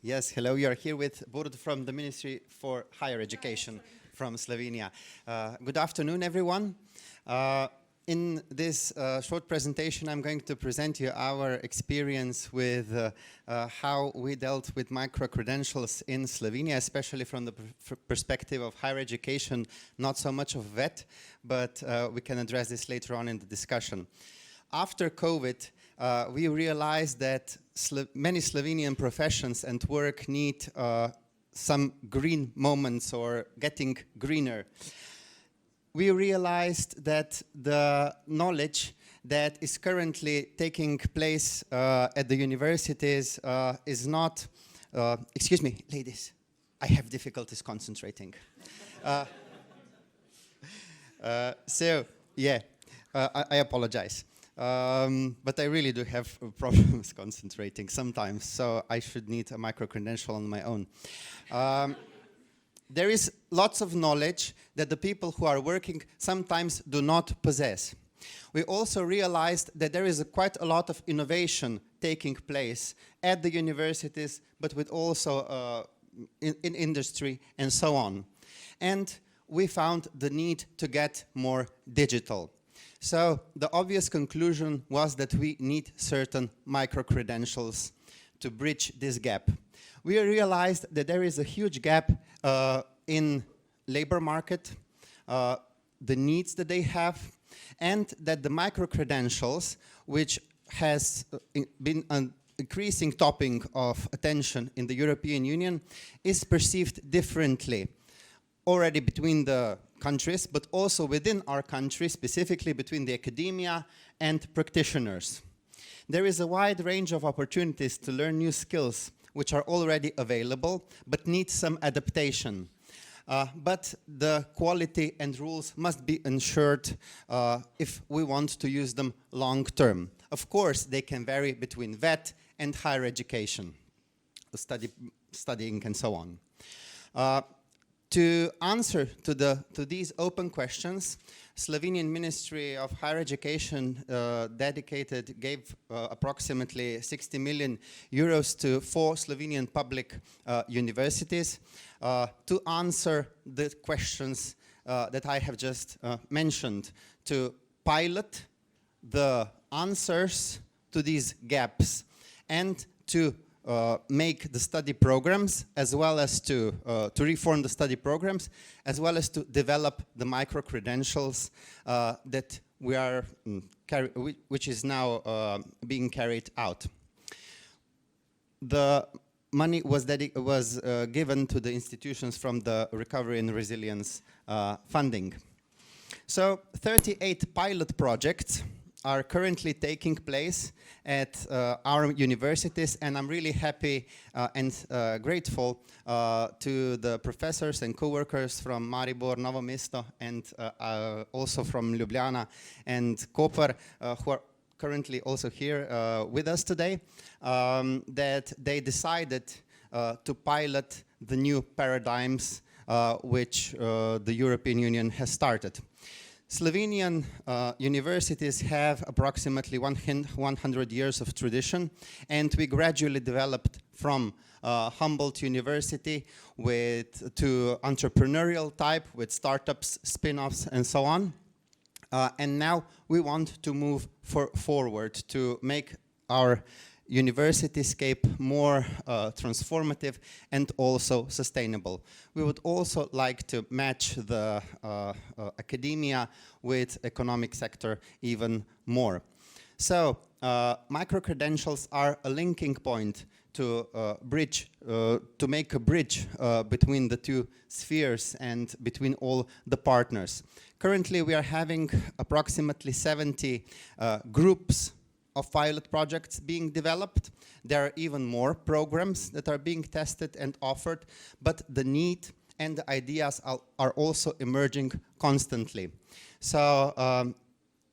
Yes, hello. You are here with Borut from the Ministry for Higher Education from Slovenia. Good afternoon, everyone. In this short presentation, I'm going to present you our experience with how we dealt with micro-credentials in Slovenia, especially from the perspective of higher education, not so much of VET, but we can address this later on in the discussion. After COVID, we realized that many Slovenian professions and work need some green moments or getting greener. We realized that the knowledge that is currently taking place at the universities is not, excuse me, ladies, I have difficulties concentrating. So, yeah, I apologize. But I really do have problems concentrating sometimes, so I should need a micro-credential on my own. There is lots of knowledge that the people who are working sometimes do not possess. We also realized that there is quite a lot of innovation taking place at the universities, but with also in industry and so on. And we found the need to get more digital. So the obvious conclusion was that we need certain micro-credentials to bridge this gap. We realized that there is a huge gap in labor market, the needs that they have, and that the micro-credentials, which has been an increasing topic of attention in the European Union, is perceived differently already between the countries, but also within our country, specifically between the academia and practitioners. There is a wide range of opportunities to learn new skills which are already available, but need some adaptation. But the quality and rules must be ensured if we want to use them long term. Of course, they can vary between VET and higher education, studying and so on. To answer to these open questions, Slovenian Ministry of Higher Education gave approximately 60 million euros to 4 Slovenian public universities to answer the questions that I have just mentioned, to pilot the answers to these gaps and to make the study programs, as well as to reform the study programs, as well as to develop the micro-credentials that we are which is now being carried out. The money was given to the institutions from the Recovery and Resilience funding. So 38 pilot projects are currently taking place at our universities, and I'm really happy and grateful to the professors and co-workers from Maribor, Novo Mesto, and also from Ljubljana and Koper, who are currently also here with us today, that they decided to pilot the new paradigms which the European Union has started. Slovenian universities have approximately 100 years of tradition, and we gradually developed from Humboldt University to entrepreneurial type with startups, spin-offs, and so on. And now we want to move forward to make our universityscape more transformative and also sustainable. We would also like to match the academia with economic sector even more. So micro-credentials are a linking point to make a bridge between the two spheres and between all the partners. Currently we are having approximately 70 groups of pilot projects being developed. There are even more programs that are being tested and offered, but the need and the ideas are also emerging constantly. So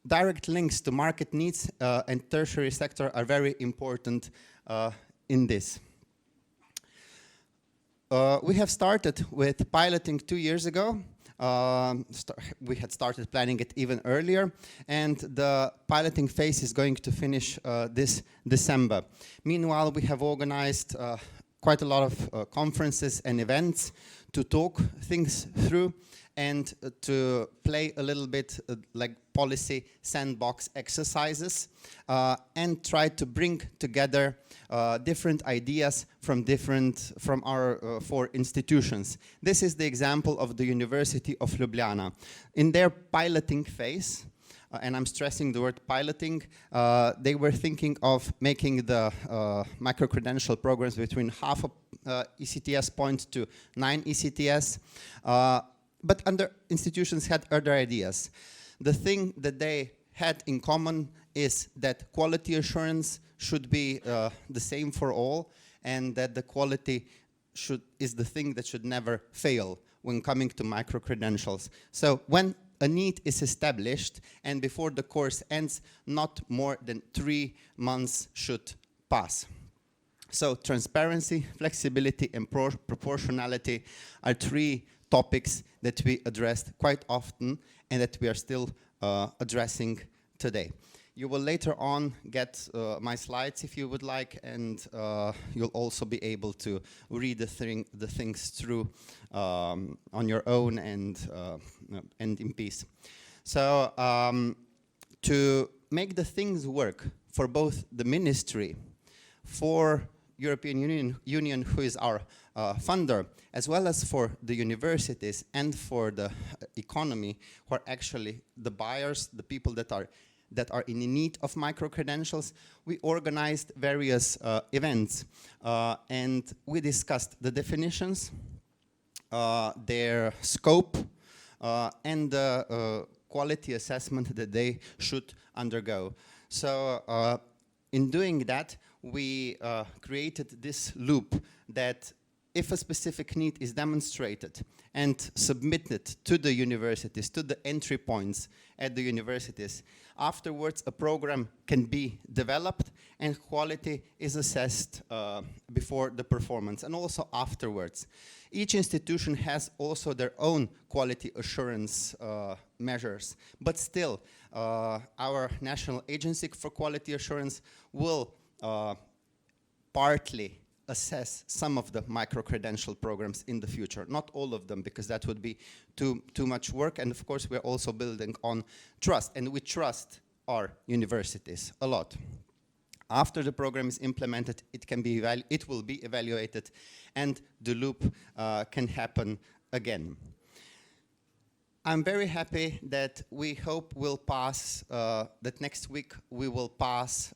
direct links to market needs and tertiary sector are very important in this. We have started with piloting 2 years ago. We had started planning it even earlier, and the piloting phase is going to finish this December. Meanwhile, we have organized quite a lot of conferences and events to talk things through and to play a little bit like policy sandbox exercises and try to bring together different ideas from our 4 institutions. This is the example of the University of Ljubljana. In their piloting phase, and I'm stressing the word piloting, they were thinking of making the micro-credential programs between half a ECTS point to 9 ECTS. But other institutions had other ideas. The thing that they had in common is that quality assurance should be the same for all, and that the quality is the thing that should never fail when coming to micro-credentials. So when a need is established and before the course ends, not more than 3 months should pass. So transparency, flexibility, and proportionality are 3 topics that we addressed quite often and that we are still addressing today. You will later on get my slides if you would like, and you'll also be able to read the things through on your own and in peace. So to make the things work for both the ministry, for European Union, who is our funder, as well as for the universities and for the economy, who are actually the buyers, the people that are in need of micro-credentials, we organized various events and we discussed the definitions, their scope, and the quality assessment that they should undergo. So in doing that, we created this loop that if a specific need is demonstrated and submitted to the universities, to the entry points at the universities, afterwards a program can be developed and quality is assessed before the performance and also afterwards. Each institution has also their own quality assurance measures, but still our National Agency for Quality Assurance will partly assess some of the micro-credential programs in the future. Not all of them, because that would be too much work. And of course, we're also building on trust, and we trust our universities a lot. After the program is implemented, it will be evaluated, and the loop can happen again. I'm very happy that we hope we'll pass, that next week we will pass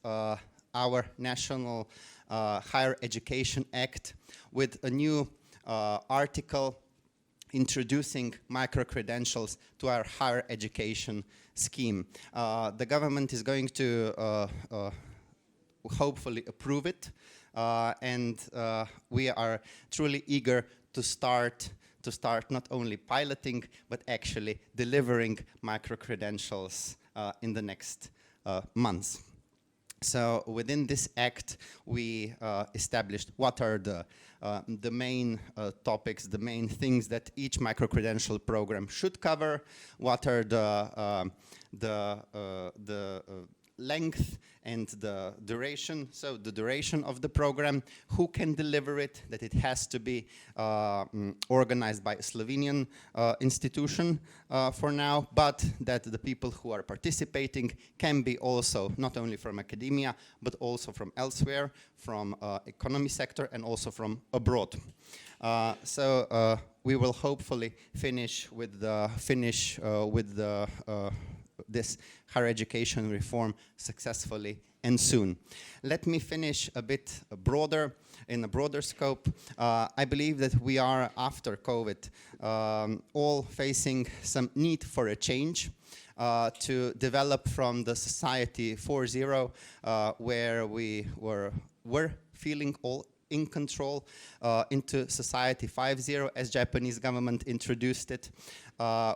our National Higher Education Act with a new article introducing micro-credentials to our higher education scheme. The government is going to hopefully approve it, and we are truly eager to start not only piloting, but actually delivering micro-credentials in the next months. So within this act, we established what are the main topics, the main things that each micro-credential program should cover, what are the length and the duration. So the duration of the program, who can deliver it, that it has to be organized by a Slovenian institution for now, but that the people who are participating can be also not only from academia, but also from elsewhere, from economy sector and also from abroad. So we will hopefully finish with this higher education reform successfully and soon. Let me finish a bit broader, in a broader scope. I believe that we are, after COVID, all facing some need for a change to develop from the society 4.0, where we were feeling all in control, into society 5.0, as Japanese government introduced it,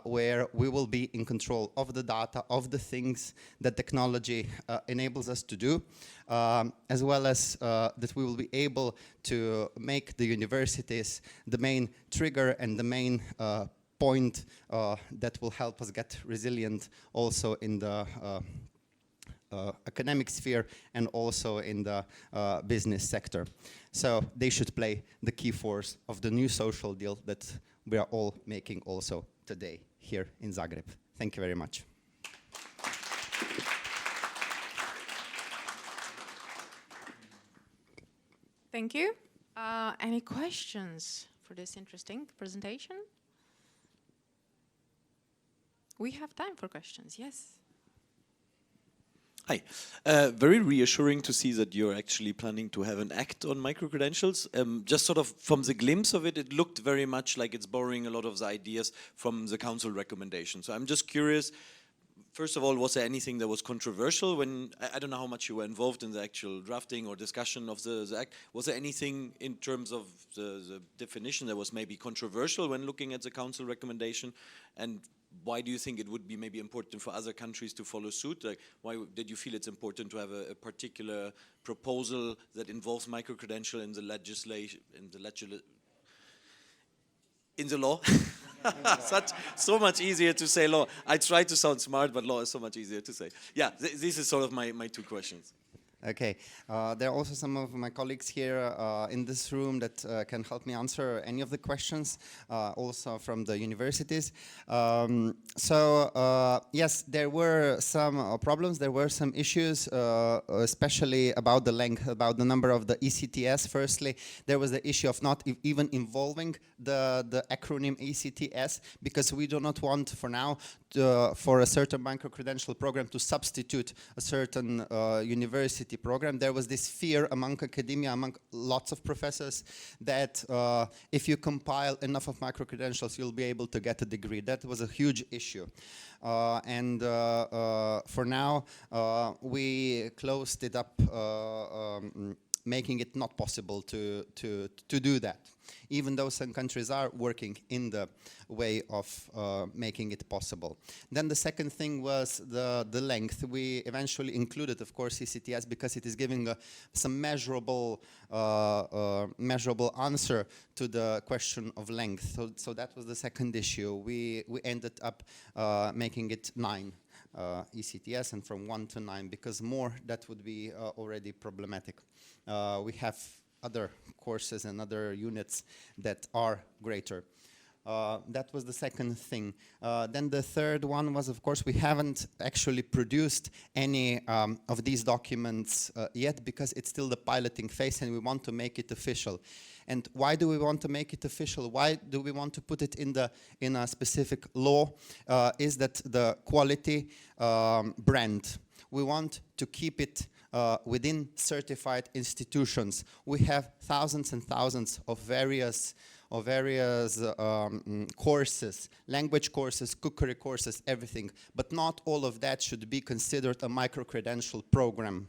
where we will be in control of the data, of the things that technology enables us to do, as well as that we will be able to make the universities the main trigger and the main point that will help us get resilient also in the academic sphere and also in the business sector. So they should play the key force of the new social deal that we are all making also today here in Zagreb. Thank you very much. Thank you. Any questions for this interesting presentation? We have time for questions, yes. Hi. Very reassuring to see that you're actually planning to have an act on micro-credentials. Just sort of from the glimpse of it, it looked very much like it's borrowing a lot of the ideas from the council recommendation. So I'm just curious, first of all, was there anything that was controversial when, I don't know how much you were involved in the actual drafting or discussion of the act. Was there anything in terms of the definition that was maybe controversial when looking at the council recommendation? And why do you think it would be maybe important for other countries to follow suit? Like, why did you feel it's important to have a particular proposal that involves micro-credential in the legislation, in the law? So much easier to say law. I try to sound smart, but law is so much easier to say. Yeah, this is sort of my two questions. Okay, there are also some of my colleagues here in this room that can help me answer any of the questions, also from the universities. Yes, there were some problems, there were some issues, especially about the length, about the number of the ECTS. Firstly, there was the issue of not even involving the acronym ECTS, because we do not want for now for a certain micro-credential program to substitute a certain university program. There was this fear among academia, among lots of professors, that if you compile enough of micro-credentials, you'll be able to get a degree. That was a huge issue. For now, we closed it up, making it not possible to do that, even though some countries are working in the way of making it possible. Then the second thing was the length. We eventually included, of course, ECTS because it is giving some measurable answer to the question of length. So that was the second issue. We ended up making it 9. ECTS, and from 1 to 9, because more, that would be already problematic. We have other courses and other units that are greater. That was the second thing. Then the third one was, of course, we haven't actually produced any of these documents yet, because it's still the piloting phase and we want to make it official. And why do we want to make it official? Why do we want to put it in a specific law? Is that the quality brand? We want to keep it within certified institutions. We have thousands and thousands of various courses, language courses, cookery courses, everything. But not all of that should be considered a micro-credential program.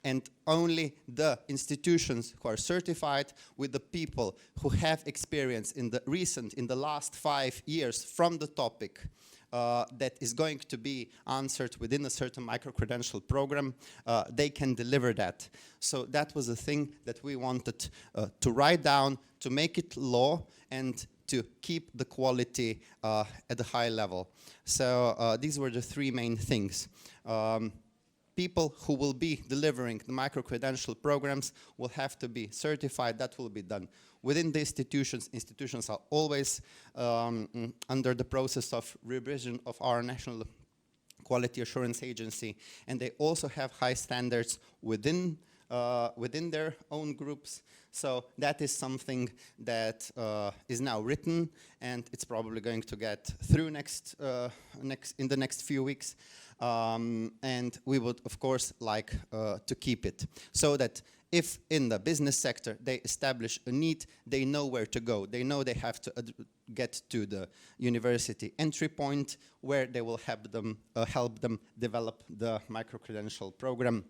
And only the institutions who are certified, with the people who have experience in the last 5 years from the topic, that is going to be answered within a certain micro-credential program, they can deliver that. So that was a thing that we wanted to write down, to make it law, and to keep the quality at a high level. So these were the 3 main things. People who will be delivering the micro-credential programs will have to be certified. That will be done within the institutions. Institutions are always under the process of revision of our national quality assurance agency, and they also have high standards within their own groups. So that is something that is now written, and it's probably going to get through in the next few weeks. And we would, of course, like to keep it, so that if in the business sector they establish a need, they know where to go. They know they have to get to the university entry point, where they will help them develop the micro-credential program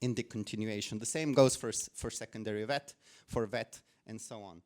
in the continuation. The same goes for secondary vet, for vet, and so on.